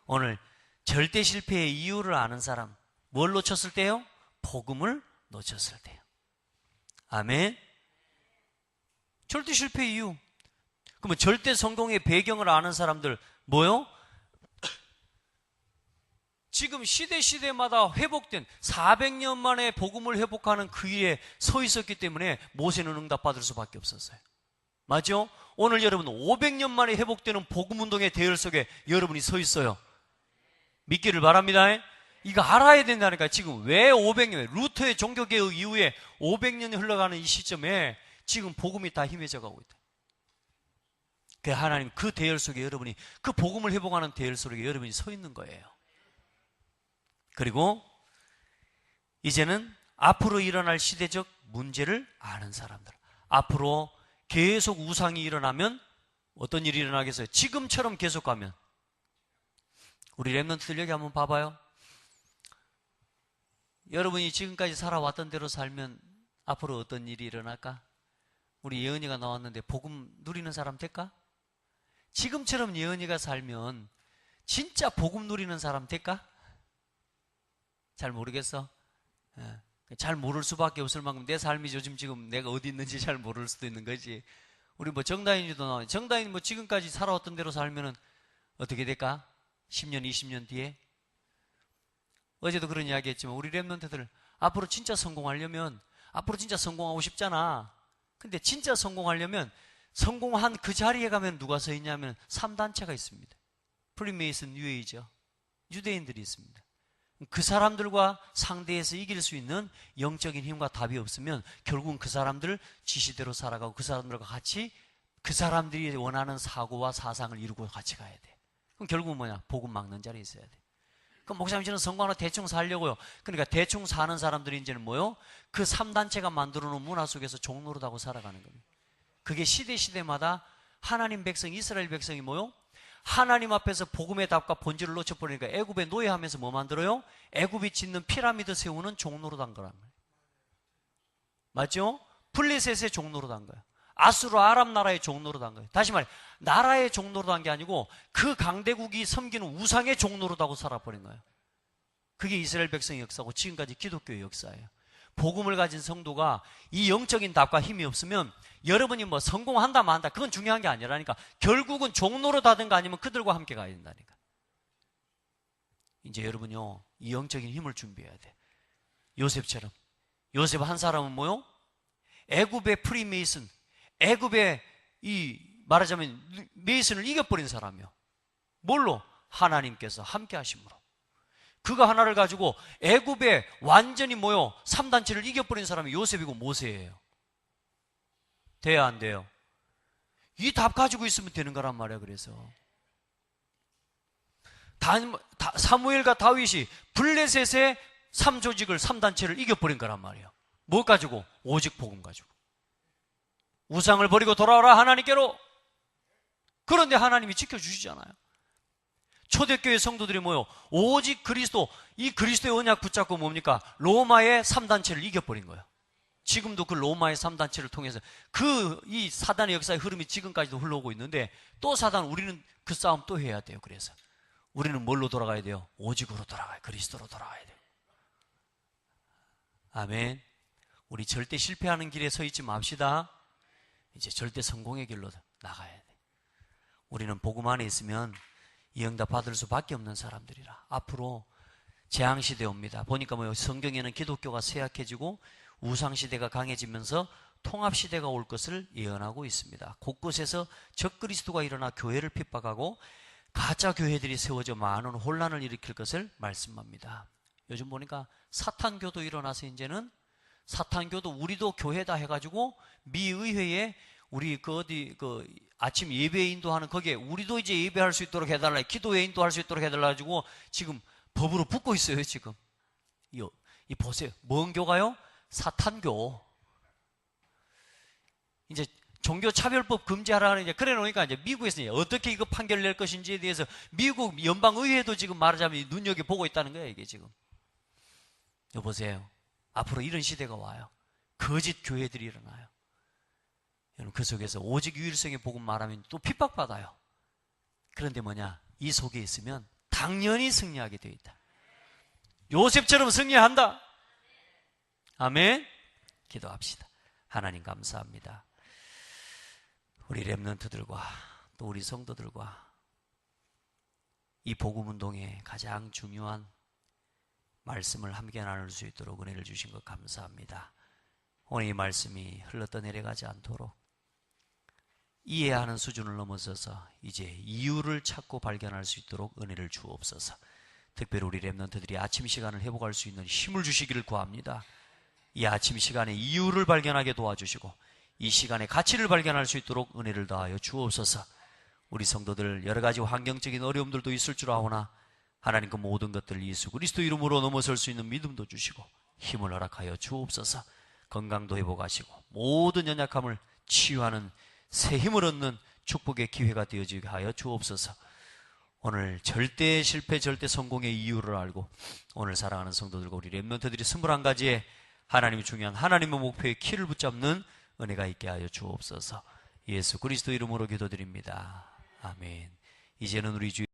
오늘 절대 실패의 이유를 아는 사람. 뭘 놓쳤을 때요? 복음을 놓쳤을 때요. 아멘. 절대 실패의 이유. 그러면 절대 성공의 배경을 아는 사람들 뭐요? 지금 시대마다 회복된 400년 만에 복음을 회복하는 그 일에 서 있었기 때문에 모세는 응답받을 수밖에 없었어요. 맞죠? 오늘 여러분 500년 만에 회복되는 복음운동의 대열 속에 여러분이 서 있어요. 믿기를 바랍니다. 이거 알아야 된다니까. 지금 왜 500년, 루터의 종교개혁 이후에 500년이 흘러가는 이 시점에 지금 복음이 다 힘해져 가고 있다. 그 하나님 그 대열 속에 여러분이, 그 복음을 회복하는 대열 속에 여러분이 서 있는 거예요. 그리고 이제는 앞으로 일어날 시대적 문제를 아는 사람들, 앞으로 계속 우상이 일어나면 어떤 일이 일어나겠어요? 지금처럼 계속 가면. 우리 랩런트들 여기 한번 봐봐요. 여러분이 지금까지 살아왔던 대로 살면 앞으로 어떤 일이 일어날까? 우리 예언이가 나왔는데 복음 누리는 사람 될까? 지금처럼 예언이가 살면 진짜 복음 누리는 사람 될까? 잘 모르겠어. 잘 모를 수밖에 없을 만큼 내 삶이 요즘 지금 내가 어디 있는지 잘 모를 수도 있는 거지. 우리 뭐 정다인이도 나와요. 정다인 뭐 지금까지 살아왔던 대로 살면은 어떻게 될까? 10년, 20년 뒤에? 어제도 그런 이야기 했지만 우리 랩런트들 앞으로 진짜 성공하려면, 앞으로 진짜 성공하고 싶잖아. 근데 진짜 성공하려면 성공한 그 자리에 가면 누가 서 있냐면 3단체가 있습니다. 프리메이슨 뉴에이저, 유대인들이 있습니다. 그 사람들과 상대해서 이길 수 있는 영적인 힘과 답이 없으면 결국은 그 사람들 지시대로 살아가고 그 사람들과 같이 그 사람들이 원하는 사고와 사상을 이루고 같이 가야 돼. 그럼 결국은 뭐냐? 복음 막는 자리에 있어야 돼. 그럼 목사님 저는 성공하나 대충 살려고요. 그러니까 대충 사는 사람들이 이제는 뭐요? 그 3단체가 만들어 놓은 문화 속에서 종노릇하고 살아가는 겁니다. 그게 시대마다 하나님 백성, 이스라엘 백성이 뭐요? 하나님 앞에서 복음의 답과 본질을 놓쳐버리니까 애굽에 노예하면서 뭐 만들어요? 애굽이 짓는 피라미드 세우는 종노릇한 거란 말이에요. 맞죠? 블레셋의 종노릇한 거예요. 아수르 아람 나라의 종노릇한 거예요. 다시 말해, 나라의 종노릇한 게 아니고 그 강대국이 섬기는 우상의 종노릇하고 살아버린 거예요. 그게 이스라엘 백성의 역사고 지금까지 기독교의 역사예요. 복음을 가진 성도가 이 영적인 답과 힘이 없으면 여러분이 뭐 성공한다 만다 그건 중요한 게 아니라니까. 결국은 종노릇 하든가 아니면 그들과 함께 가야 된다니까. 이제 여러분요, 이 영적인 힘을 준비해야 돼. 요셉처럼. 요셉 한 사람은 뭐요? 애굽의 프리메이슨, 애굽의 이 말하자면 메이슨을 이겨버린 사람이요. 뭘로? 하나님께서 함께 하심으로. 그가 하나를 가지고 애굽에 완전히 뭐요? 3단체를 이겨버린 사람이 요셉이고 모세예요. 돼야 안 돼요? 이 답 가지고 있으면 되는 거란 말이야. 그래서 사무엘과 다윗이 블레셋의 3조직을 3단체를 이겨버린 거란 말이에요. 뭐 가지고? 오직 복음 가지고. 우상을 버리고 돌아오라 하나님께로. 그런데 하나님이 지켜주시잖아요. 초대교회 성도들이 뭐요? 오직 그리스도, 이 그리스도의 언약 붙잡고 뭡니까? 로마의 3단체를 이겨버린 거예요. 지금도 그 로마의 3단체를 통해서 이 사단의 역사의 흐름이 지금까지도 흘러오고 있는데 또 사단, 우리는 그 싸움 또 해야 돼요. 그래서 우리는 뭘로 돌아가야 돼요? 오직으로 돌아가요. 그리스도로 돌아가야 돼요. 아멘. 우리 절대 실패하는 길에 서 있지 맙시다. 이제 절대 성공의 길로 나가야 돼. 우리는 복음 안에 있으면 이 응답 받을 수밖에 없는 사람들이라. 앞으로 재앙시대 옵니다. 보니까 뭐요? 성경에는 기독교가 쇠약해지고 우상시대가 강해지면서 통합시대가 올 것을 예언하고 있습니다. 곳곳에서 적그리스도가 일어나 교회를 핍박하고 가짜 교회들이 세워져 많은 혼란을 일으킬 것을 말씀합니다. 요즘 보니까 사탄교도 일어나서 이제는 사탄교도 우리도 교회다 해가지고 미 의회에 우리 아침 예배 인도하는 거기에 우리도 이제 예배할 수 있도록 해달라, 기도회 인도할 수 있도록 해달라 가지고 지금 법으로 붙고 있어요. 지금 이 보세요. 뭔 교가요? 사탄교. 이제 종교차별법 금지하라는 이제 그래 놓으니까 이제 미국에서 이제 어떻게 이거 판결 낼 것인지에 대해서 미국 연방의회도 지금 말하자면 눈여겨보고 있다는 거예요. 이게 지금. 여보세요. 앞으로 이런 시대가 와요. 거짓 교회들이 일어나요. 여러분, 그 속에서 오직 유일성의 복음 말하면 또 핍박받아요. 그런데 뭐냐? 이 속에 있으면 당연히 승리하게 되어 있다. 요셉처럼 승리한다. 아멘. 기도합시다. 하나님 감사합니다. 우리 랩런트들과 또 우리 성도들과 이 복음운동에 가장 중요한 말씀을 함께 나눌 수 있도록 은혜를 주신 것 감사합니다. 오늘 이 말씀이 흘러떠내려가지 않도록 이해하는 수준을 넘어서서 이제 이유를 찾고 발견할 수 있도록 은혜를 주옵소서. 특별히 우리 렘넌트들이 아침 시간을 회복할 수 있는 힘을 주시기를 구합니다. 이 아침 시간에 이유를 발견하게 도와주시고 이 시간에 가치를 발견할 수 있도록 은혜를 더하여 주옵소서. 우리 성도들 여러 가지 환경적인 어려움들도 있을 줄 아오나 하나님 그 모든 것들을 예수 그리스도 이름으로 넘어설 수 있는 믿음도 주시고 힘을 허락하여 주옵소서. 건강도 회복하시고 모든 연약함을 치유하는 새 힘을 얻는 축복의 기회가 되어지게 하여 주옵소서. 오늘 절대 실패, 절대 성공의 이유를 알고 오늘 사랑하는 성도들과 우리 렘넌트들이 21가지의 하나님이 중요한 하나님의 목표의 키를 붙잡는 은혜가 있게 하여 주옵소서. 예수 그리스도 이름으로 기도드립니다. 아멘. 이제는 우리 주